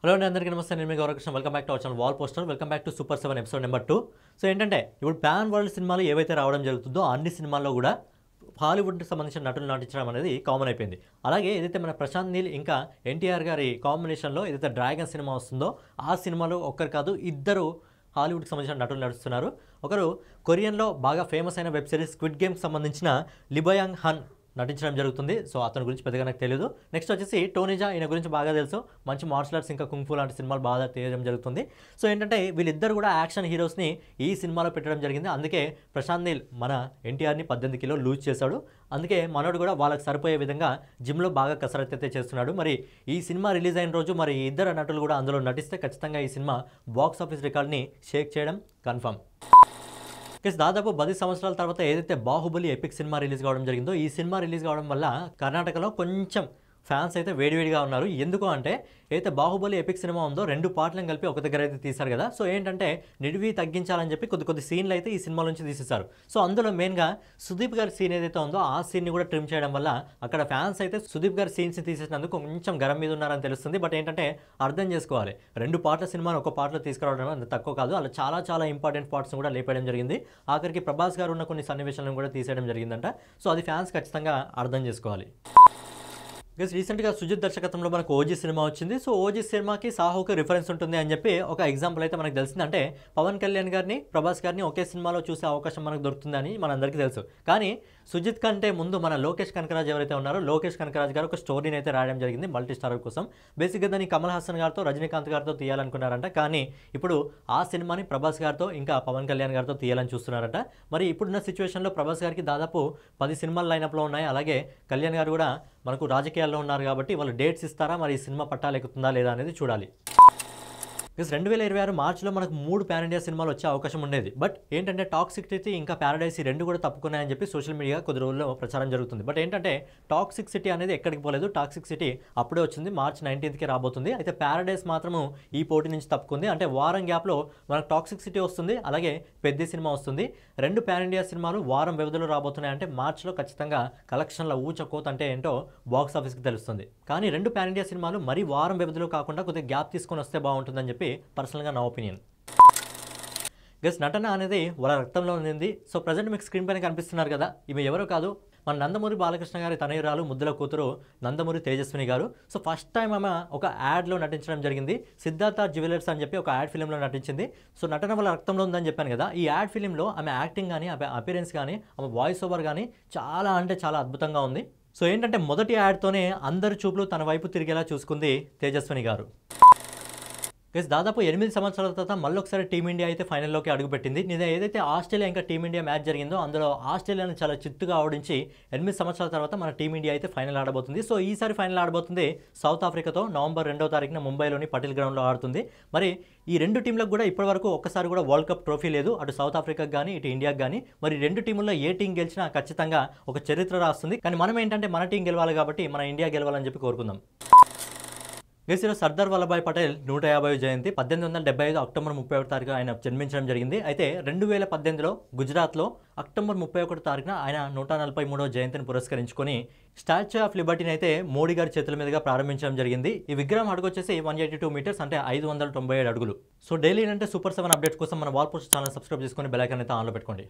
Hello అండి, అందరికీ నమస్తే. నేను మీ Gauravkrishna. Welcome back to our channel wall poster. Welcome back to super 7 episode number 2. So ఏంటంటే ఇప్పుడు పాన్ వరల్డ్ సినిమాలు ఏవైతే రావడం జరుగుతుందో అన్ని సినిమాల్లో కూడా హాలీవుడ్కి సంబంధించిన నటులు నటించడం అనేది కామన్ అయిపోయింది. అలాగే ఏదైతే మన ప్రశాంత్ నీల్ ఇంకా ఎన్టీఆర్ గారి కాంబినేషన్లో ఏదైతే డ్రాగన్ సినిమా వస్తుందో ఆ సినిమాలో ఒక్కరు కాదు ఇద్దరు హాలీవుడ్కి సంబంధించిన నటులు నడుస్తున్నారు. ఒకరు కొరియన్లో బాగా ఫేమస్ అయిన వెబ్ సిరీస్ స్క్విడ్ గేమ్కి సంబంధించిన లిబయాంగ్ హన్ నటించడం జరుగుతుంది. సో అతని గురించి పెద్దగా నాకు తెలియదు. నెక్స్ట్ వచ్చేసి టోనిజా, ఈయన గురించి బాగా తెలుసు. మంచి మార్షల్ ఆర్ట్స్ ఇంకా కుంగ్ ఫూ లాంటి సినిమాలు బాగా తీయడం జరుగుతుంది. సో ఏంటంటే వీళ్ళిద్దరు కూడా యాక్షన్ హీరోస్ని ఈ సినిమాలో పెట్టడం జరిగింది. అందుకే ప్రశాంత్ నీల్ మన ఎన్టీఆర్ని 18 కిలో లూజ్ చేశాడు. అందుకే మనోడు కూడా వాళ్ళకి సరిపోయే విధంగా జిమ్లో బాగా కసరత్తు అయితే చేస్తున్నాడు. మరి ఈ సినిమా రిలీజ్ అయిన రోజు మరి ఇద్దరు నటులు కూడా అందులో నటిస్తే ఖచ్చితంగా ఈ సినిమా బాక్స్ ఆఫీస్ రికార్డ్ని షేక్ చేయడం కన్ఫర్మ్. దాదాపు 10 సంవత్సరాల తర్వాత ఏదైతే బాహుబలి ఎపిక్ సినిమా రిలీజ్ కావడం జరిగిందో ఈ సినిమా రిలీజ్ కావడం వల్ల కర్ణాటకలో కొంచెం ఫ్యాన్స్ అయితే వేడివేడిగా ఉన్నారు. ఎందుకు అంటే ఏదైతే బాహుబలి ఎపిక్ సినిమా ఉందో 2 పార్ట్లను కలిపి ఒక దగ్గర అయితే తీశారు కదా. సో ఏంటంటే నిడివి తగ్గించాలని చెప్పి కొద్ది సీన్లు అయితే ఈ సినిమా నుంచి తీసేశారు. సో అందులో మెయిన్గా సుదీప్ గారి సీన్ ఏదైతే ఉందో ఆ సీన్ని కూడా ట్రిమ్ చేయడం వల్ల అక్కడ ఫ్యాన్స్ అయితే సుదీప్ గారి సీన్స్ని తీసేసినందుకు కొంచెం గరం మీద ఉన్నారని తెలుస్తుంది. బట్ ఏంటంటే అర్థం చేసుకోవాలి, 2 పార్ట్ల సినిమాను ఒక పార్ట్లో తీసుకురావడం అంత తక్కువ కాదు. అలా చాలా ఇంపార్టెంట్ పార్ట్స్ కూడా లేపేయడం జరిగింది. ఆఖరికి ప్రభాస్ గారు ఉన్న కొన్ని సన్నివేశాలను కూడా తీసేయడం జరిగిందంట. సో అది ఫ్యాన్స్ ఖచ్చితంగా అర్థం చేసుకోవాలి. రీసెంట్గా సుజిత్ దర్శకత్వంలో మనకు ఓజీ సినిమా వచ్చింది. సో ఓజీ సినిమాకి సాహోకి రిఫరెన్స్ ఉంటుంది అని చెప్పి ఒక ఎగ్జాంపుల్ అయితే మనకు తెలిసింది. అంటే పవన్ కళ్యాణ్ గారిని ప్రభాస్ గారిని ఒకే సినిమాలో చూసే అవకాశం మనకు దొరుకుతుందని మనందరికీ తెలుసు. కానీ సుజిత్ కంటే ముందు మన లోకేష్ కనకరాజ్ ఎవరైతే ఉన్నారో లోకేష్ కనకరాజ్ గారు ఒక స్టోరీని అయితే రాయడం జరిగింది మల్టీ స్టారర్ కోసం. బేసిక్గా దాన్ని కమల్ హాసన్ గారితో రజనీకాంత్ గారితో తీయాలనుకున్నారంట. కానీ ఇప్పుడు ఆ సినిమాని ప్రభాస్ గారితో ఇంకా పవన్ కళ్యాణ్ గారితో తీయాలని చూస్తున్నారట. మరి ఇప్పుడున్న సిచ్యువేషన్లో ప్రభాస్ గారికి దాదాపు 10 సినిమాలు లైనప్లో ఉన్నాయి. అలాగే కళ్యాణ్ గారు కూడా మనకు రాజకీయాల్లో ఉన్నారు కాబట్టి వాళ్ళు డేట్స్ ఇస్తారా, మరి ఈ సినిమా పట్టాలెక్కుతుందా లేదా అనేది చూడాలి. 2026 మార్చిలో మనకు 3 పాన్ ఇండియా సినిమాలు వచ్చే అవకాశం ఉండేది. బట్ ఏంటంటే టాక్సిక్ సిటీ ఇంకా ప్యారడైస్ ఈ 2 కూడా తప్పుకున్నాయని చెప్పి సోషల్ మీడియా కొద్ది రోజుల్లో ప్రచారం జరుగుతుంది. బట్ ఏంటంటే టాక్సిక్ సిటీ అనేది ఎక్కడికి పోలేదు. టాక్సిక్ సిటీ అప్పుడే వచ్చింది, మార్చి 19కి రాబోతుంది. అయితే ప్యారడైస్ మాత్రము ఈ పోటీ నుంచి తప్పుకుంది. అంటే వారం గ్యాప్లో మనకు టాక్సిక్ సిటీ వస్తుంది, అలాగే పెద్ద సినిమా వస్తుంది. 2 పాన్ ఇండియా సినిమాలు వారం వ్యవధిలో రాబోతున్నాయి. అంటే మార్చిలో ఖచ్చితంగా కలెక్షన్ల ఊచకోత అంటే ఏంటో బాక్స్ ఆఫీస్కి తెలుస్తుంది. కానీ 2 పాన్ ఇండియా సినిమాలు మరీ వారం వ్యవధిలో కాకుండా కొద్దిగా గ్యాప్ తీసుకొని వస్తే బాగుంటుందని చెప్పి పర్సనల్గా నా ఒపీనియన్. నటన అనేది వాళ్ళ రక్తంలో ఉంది. సో ప్రజెంట్ మీకు స్క్రీన్ పైన కనిపిస్తున్నారు కదా, ఇవి ఎవరో కాదు, మన నందమూరి బాలకృష్ణ గారి తనయురాలు ముద్దుల కూతురు నందమూరి తేజస్విని గారు. సో ఫస్ట్ టైం ఆమె ఒక యాడ్లో నటించడం జరిగింది. సిద్ధార్థ జ్యువెలర్స్ అని చెప్పి ఒక యాడ్ ఫిలింలో నటించింది. సో నటన వాళ్ళ రక్తంలో ఉందని చెప్పాను కదా. ఈ యాడ్ ఫిలింలో ఆమె యాక్టింగ్ కానీ, ఆమె అపిరెన్స్ కానీ, ఆమె వాయిస్ ఓవర్ కానీ చాలా అంటే చాలా అద్భుతంగా ఉంది. సో ఏంటంటే మొదటి యాడ్తోనే అందరి చూపులు తన వైపు తిరిగేలా చూసుకుంది తేజస్విని గారు. దాదాపు 8 సంవత్సరాల తర్వాత మళ్ళొకసారి టీమిండియా అయితే ఫైనల్లోకి అడుగుపెట్టింది. నేను ఏదైతే ఆస్ట్రేలియా ఇంకా టీమిండియా మ్యాచ్ జరిగిందో అందులో ఆస్ట్రేలియాను చాలా చిత్తుగా ఓడించి 8 సంవత్సరాల తర్వాత మన టీమిండియా అయితే ఫైనల్ ఆడబోతుంది. సో ఈసారి ఫైనల్ ఆడబోతుంది సౌత్ ఆఫ్రికాతో. నవంబర్ 2వ తారీఖున ముంబైలోని పటేల్ గ్రౌండ్లో ఆడుతుంది. మరి ఈ 2 టీంలకు కూడా ఇప్పటివరకు ఒక్కసారి కూడా వరల్డ్ కప్ ట్రోఫీ లేదు, అటు సౌత్ ఆఫ్రికాకి కానీ ఇటు ఇండియాకి కానీ. మరి 2 టీముల్లో ఏ టీం గెలిచినా ఖచ్చితంగా ఒక చరిత్ర రాస్తుంది. కానీ మనం ఏంటంటే మన టీం గెలవాలి కాబట్టి మన ఇండియా గెలవాలని చెప్పి కోరుకుందాం. ఈరోజు సర్దార్ వల్లభాయ్ పటేల్ 150వ జయంతి. 1875 అక్టోబర్ 31 తారీఖు ఆయన జన్మించడం జరిగింది. అయితే 2018లో గుజరాత్లో అక్టోబర్ 31 తారీఖున ఆయన 143వ జయంతిని పురస్కరించుకొని స్టాచ్యూ ఆఫ్ లిబర్టీని అయితే మోడీ గారి చేతుల మీదుగా ప్రారంభించడం జరిగింది. ఈ విగ్రహం అడుగు వచ్చేసి 182 మీటర్స్, అంటే 597 అడుగులు. సో డైలీ అంటే సూపర్ 7 అప్డేట్స్ కోసం మన వాల్ పోస్ట్ ఛానల్ సబ్స్క్రైబ్ చేసుకొని బెల్ ఐకాన్ అయితే ఆన్లో పెట్టుకోండి.